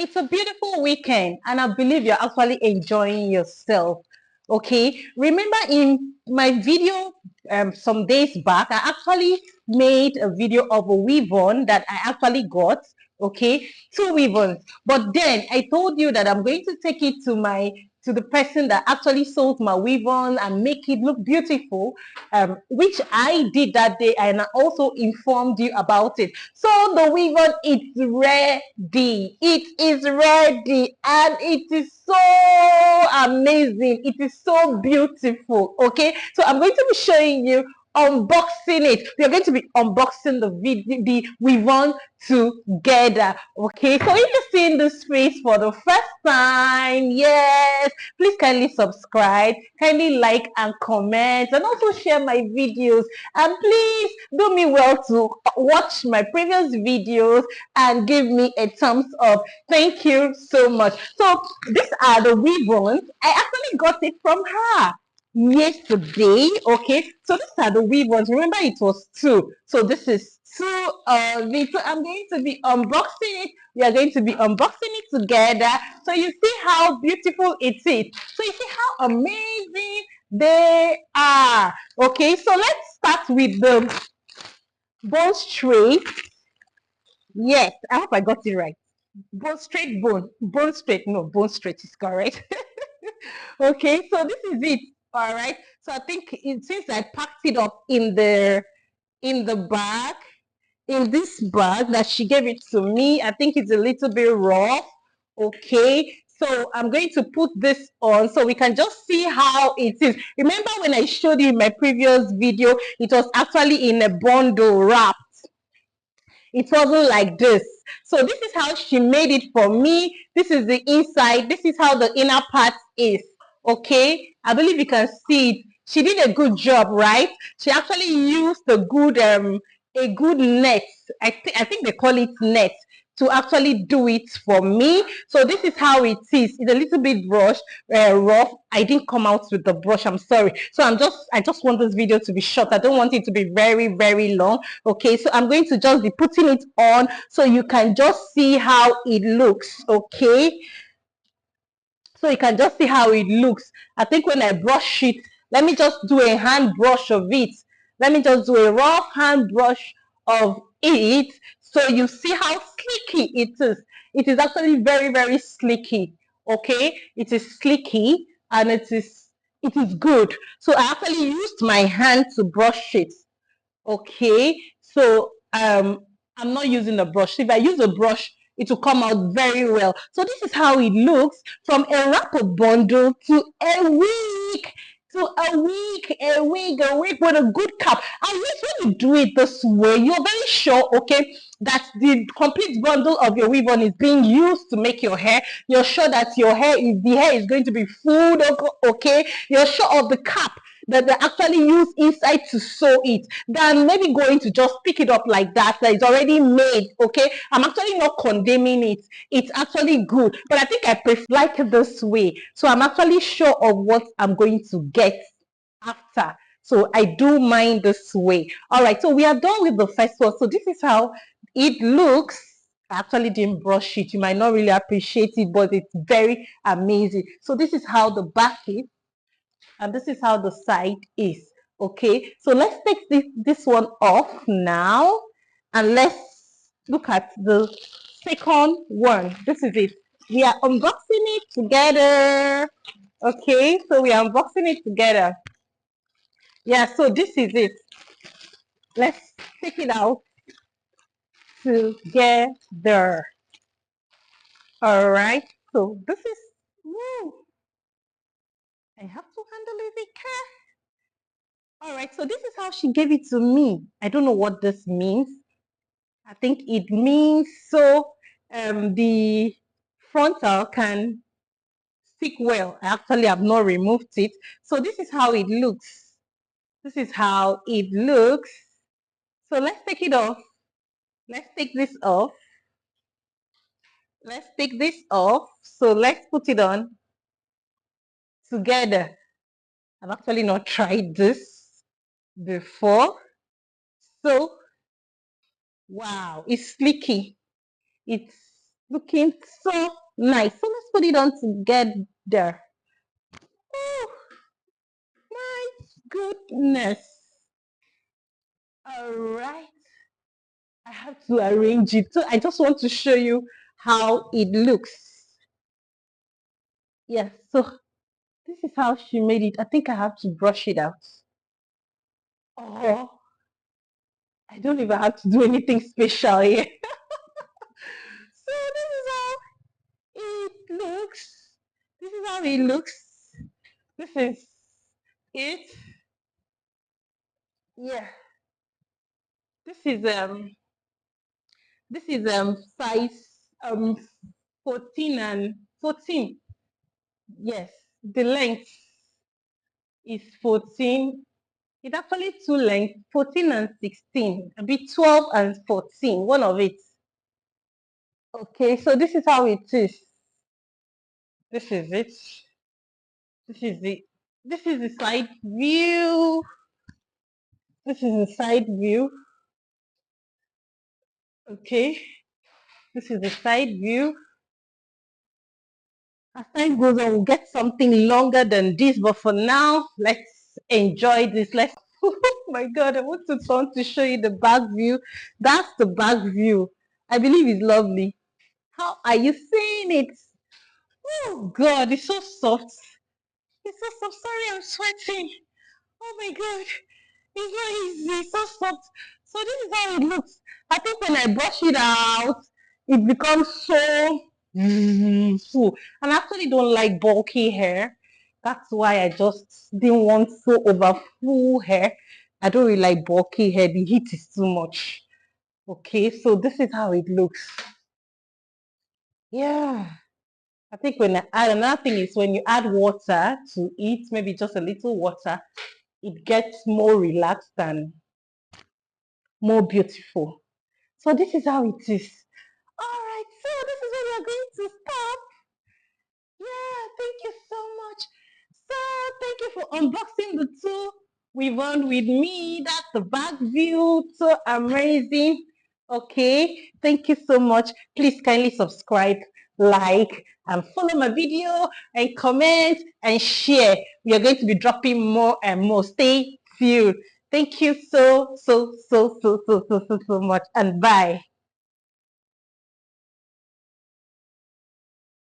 It's a beautiful weekend, and I believe you're actually enjoying yourself. Okay, remember in my video some days back, I actually made a video of a weave-on that I actually got. Okay, two weave-ons, but then I told you that I'm going to take it to the person that actually sold my weave-on and make it look beautiful, which I did that day, and I also informed you about it. So the weave-on, it's ready. It is ready, and it is so amazing. It is so beautiful. Okay, so I'm going to be showing you unboxing it. We are going to be unboxing the video, the weave-on together. Okay, so if you're seeing this face for the first time, yes, please kindly subscribe, kindly like and comment, and also share my videos. And please do me well to watch my previous videos and give me a thumbs up. Thank you so much. So these are the weave-ons. I actually got it from her yesterday. Okay, so these are the weave-ons. Remember, it was two, so this is two of it. So I'm going to be unboxing it. We are going to be unboxing it together, so you see how beautiful it is. So you see how amazing they are. Okay, so let's start with the bone straight. Yes, I hope I got it right. Bone straight, bone straight. No, bone straight is correct. Okay, so this is it. All right, so I think since I packed it up in the bag, in this bag that she gave it to me, I think it's a little bit rough. Okay, so I'm going to put this on so we can just see how it is. Remember when I showed you in my previous video, it was actually in a bundle wrap. It wasn't like this. So this is how she made it for me. This is the inside. This is how the inner part is. Okay, I believe you can see it. She did a good job, right? She actually used a good net. I think they call it net to actually do it for me. So this is how it is. It's a little bit rough. I didn't come out with the brush. I'm sorry. So I just want this video to be short. I don't want it to be very, very long. Okay, so I'm going to just be putting it on so you can just see how it looks. Okay, so you can just see how it looks. I think when I brush it, let me just do a hand brush of it. Let me just do a rough hand brush of it so you see how slicky it is. It is actually very, very slicky. Okay, it is slicky, and it is good. So I actually used my hand to brush it. Okay, so I'm not using a brush. If I use a brush, it will come out very well. So this is how it looks from a wrapper bundle to a wig, a wig with a good cap. And yes, when you do it this way, you're very sure, okay, that the complete bundle of your weave on is being used to make your hair. You're sure that the hair is going to be full, okay. You're sure of the cap that they actually use inside to sew it, than maybe going to just pick it up like that is already made. Okay, I'm actually not condemning it. It's actually good, but I think I prefer like this way, so I'm actually sure of what I'm going to get after. So I do mind this way. All right, so we are done with the first one. So this is how it looks. I actually didn't brush it. You might not really appreciate it, but it's very amazing. So this is how the back is, and this is how the side is. Okay, so let's take this one off now, and let's look at the second one. This is it. We are unboxing it together. Okay, so we are unboxing it together. Yeah, so this is it. Let's take it out together. All right, so this is, woo, I have to handle it with care. All right, so this is how she gave it to me. I don't know what this means. I think it means so the frontal can stick well. I actually have not removed it. So this is how it looks. This is how it looks. So let's take it off. Let's take this off. Let's take this off. So let's put it on together. I've actually not tried this before. So wow, it's slicky. It's Looking so nice. So let's put it on together. Oh my goodness. All right. I have to arrange it. So I just want to show you how it looks. Yes, so this is how she made it. I think I have to brush it out. Oh, I don't even have to do anything special here. So this is how it looks. This is how it looks. This is it. Yeah. This is size 14 and 14. Yes, the length is 14. It's actually two length, 14 and 16, a bit 12 and 14, one of it. Okay, so this is how it is. This is it. This is it. This is the side view. This is the side view. Okay, this is the side view. As time goes on, we'll get something longer than this, but for now, let's enjoy this. Let's. Oh my God, I want to turn to show you the back view. That's the back view. I believe it's lovely. How are you seeing it? Oh God, it's so soft. It's so soft. Sorry, I'm sweating. Oh my God, it's not easy. It's so soft. So this is how it looks. I think when I brush it out, it becomes so full. And I actually don't like bulky hair. That's why I just didn't want so over full hair. I don't really like bulky hair. The heat is too much. Okay, so this is how it looks. Yeah. I think when I add, another thing is when you add water to it, maybe just a little water, it gets more relaxed and more beautiful. So this is how it is. All right, so this is where we are going to stop. Yeah, thank you so much. So thank you for unboxing the two we've on with me. That's the back view. So amazing. Okay, thank you so much. Please kindly subscribe, like, and follow my video and comment and share. We are going to be dropping more and more. Stay tuned. Thank you so much, and bye.